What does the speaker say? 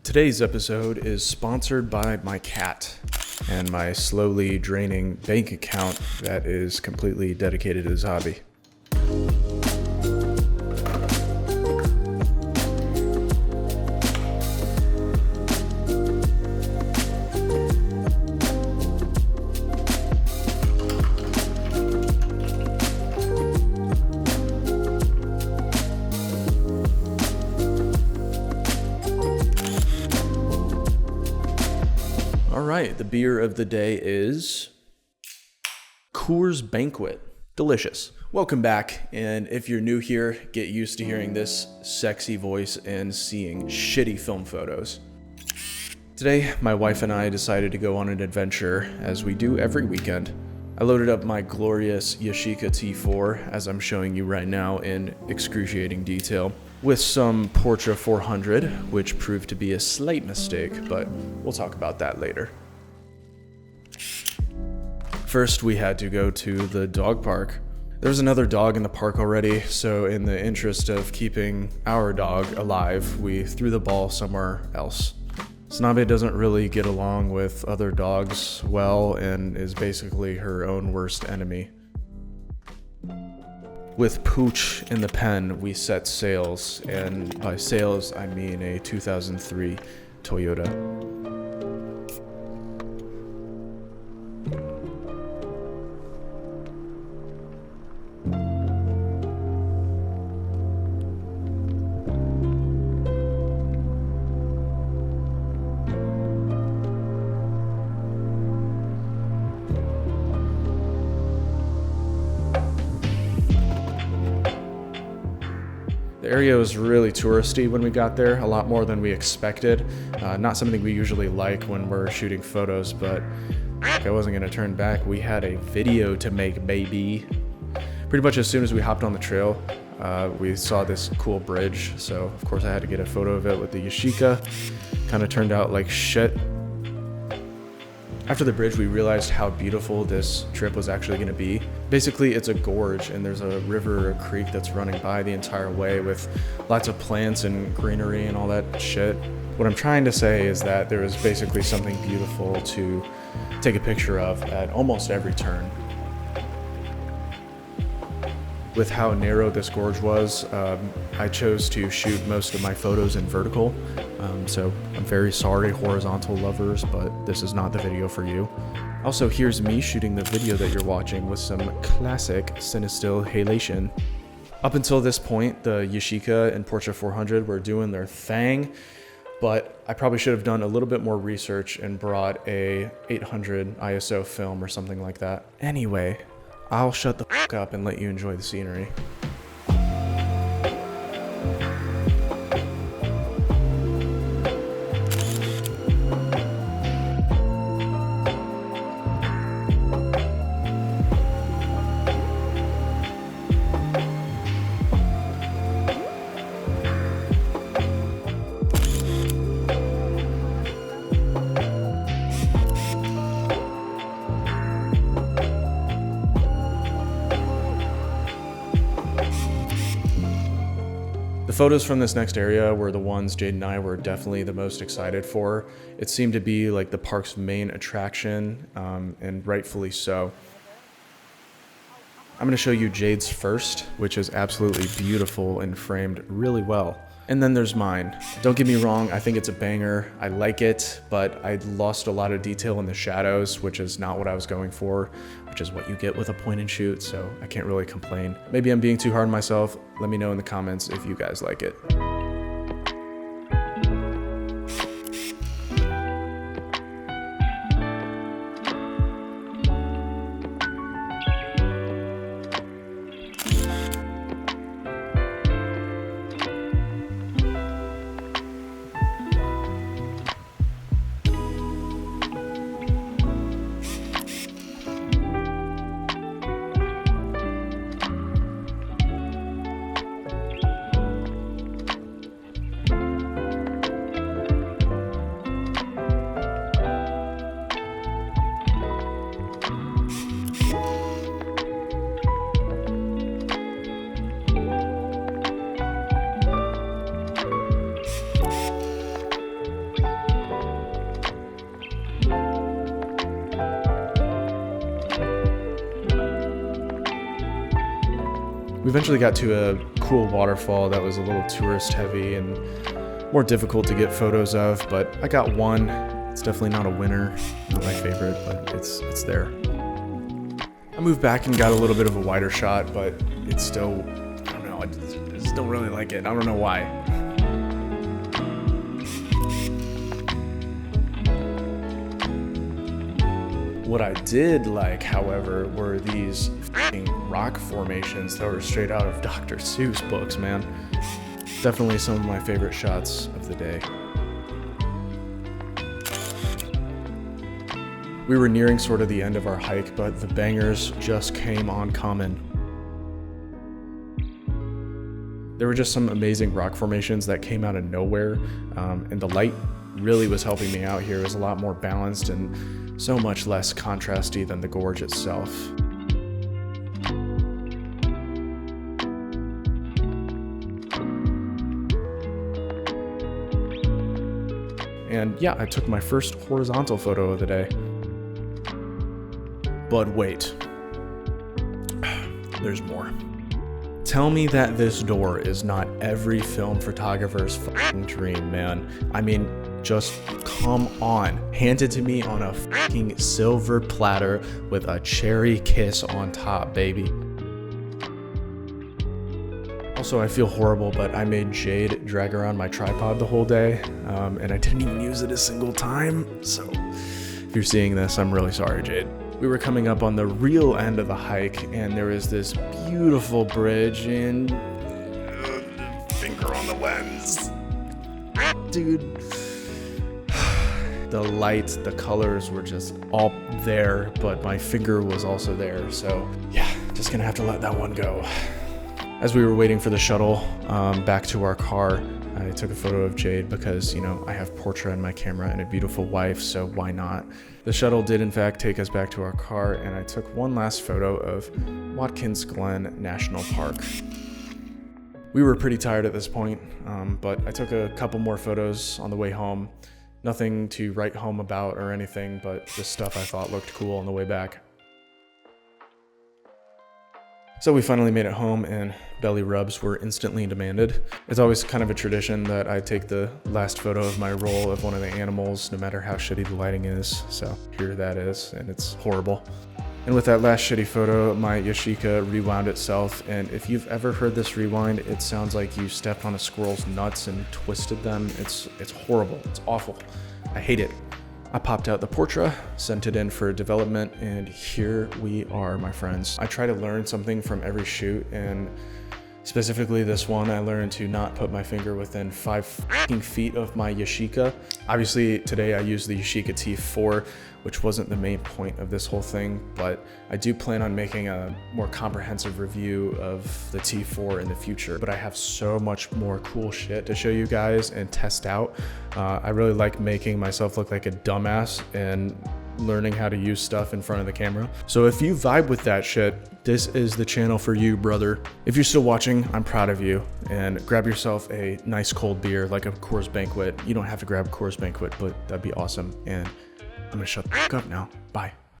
Today's episode is sponsored by my cat and my slowly draining bank account that is completely dedicated to this hobby. The beer of the day is Coors Banquet. Delicious. Welcome back, and if you're new here, get used to hearing this sexy voice and seeing shitty film photos. Today, my wife and I decided to go on an adventure, as we do every weekend. I loaded up my glorious Yashica T4, as I'm showing you right now in excruciating detail, with some Portra 400, which proved to be a slight mistake, but we'll talk about that later. First, we had to go to the dog park. There's another dog in the park already, so in the interest of keeping our dog alive, we threw the ball somewhere else. Snabe doesn't really get along with other dogs well and is basically her own worst enemy. With Pooch in the pen, we set sails, and by sails, I mean a 2003 Toyota. The area was really touristy when we got there, a lot more than we expected. Not something we usually like when we're shooting photos, but I wasn't gonna turn back. We had a video to make, baby. Pretty much as soon as we hopped on the trail, we saw this cool bridge, so of course I had to get a photo of it with the Yashica. Kind of turned out like shit. After the bridge, we realized how beautiful this trip was actually going to be. Basically, it's a gorge, and there's a river or a creek that's running by the entire way with lots of plants and greenery and all that shit. What I'm trying to say is that there is basically something beautiful to take a picture of at almost every turn. With how narrow this gorge was, I chose to shoot most of my photos in vertical, so I'm very sorry, horizontal lovers, but this is not the video for you. Also, here's me shooting the video that you're watching with some classic Cinestill halation. Up until this point, the Yashica and Portra 400 were doing their thing, but I probably should have done a little bit more research and brought a 800 ISO film or something like that. Anyway, I'll shut the fuck up and let you enjoy the scenery. The photos from this next area were the ones Jade and I were definitely the most excited for. It seemed to be like the park's main attraction, and rightfully so. I'm going to show you Jade's first, which is absolutely beautiful and framed really well. And then there's mine. Don't get me wrong, I think it's a banger. I like it, but I lost a lot of detail in the shadows, which is not what I was going for, which is what you get with a point and shoot, so I can't really complain. Maybe I'm being too hard on myself. Let me know in the comments if you guys like it. We eventually got to a cool waterfall that was a little tourist heavy and more difficult to get photos of, but I got one. It's definitely not a winner, not my favorite, but it's there. I moved back and got a little bit of a wider shot, but it's still, I don't know, I just don't really like it. I don't know why. What I did like, however, were these f***ing rock formations that were straight out of Dr. Seuss books, man. Definitely some of my favorite shots of the day. We were nearing sort of the end of our hike, but the bangers just came on common. There were just some amazing rock formations that came out of nowhere, and the light really was helping me out here. It was a lot more balanced and so much less contrasty than the gorge itself. And yeah, I took my first horizontal photo of the day. But wait, there's more. Tell me that this door is not every film photographer's fucking dream, man. I mean, just come on. Hand it to me on a fucking silver platter with a cherry kiss on top, baby. Also, I feel horrible, but I made Jade drag around my tripod the whole day, and I didn't even use it a single time. So if you're seeing this, I'm really sorry, Jade. We were coming up on the real end of the hike, and there was this beautiful bridge, and finger on the lens. Dude. The light, the colors were just all there, but my finger was also there. So yeah, just gonna have to let that one go. As we were waiting for the shuttle back to our car, I took a photo of Jade because, you know, I have Portra in my camera and a beautiful wife, so why not? The shuttle did in fact take us back to our car, and I took one last photo of Watkins Glen National Park. We were pretty tired at this point, but I took a couple more photos on the way home. Nothing to write home about or anything, but just stuff I thought looked cool on the way back. So we finally made it home, and belly rubs were instantly demanded. It's always kind of a tradition that I take the last photo of my roll of one of the animals, no matter how shitty the lighting is. So here that is, and it's horrible. And with that last shitty photo, my Yashica rewound itself, and if you've ever heard this rewind, it sounds like you stepped on a squirrel's nuts and twisted them. It's horrible. It's awful. I hate it. I popped out the Portra, sent it in for development, and here we are, my friends. I try to learn something from every shoot, and specifically this one, I learned to not put my finger within 5 feet of my Yashica. Obviously, today I used the Yashica T4, which wasn't the main point of this whole thing, but I do plan on making a more comprehensive review of the T4 in the future. But I have so much more cool shit to show you guys and test out. I really like making myself look like a dumbass and learning how to use stuff in front of the camera. So if you vibe with that shit, this is the channel for you, brother. If you're still watching, I'm proud of you, and grab yourself a nice cold beer like a Coors Banquet. You don't have to grab a Coors Banquet, but that'd be awesome. And I'm gonna shut the fuck up now. Bye.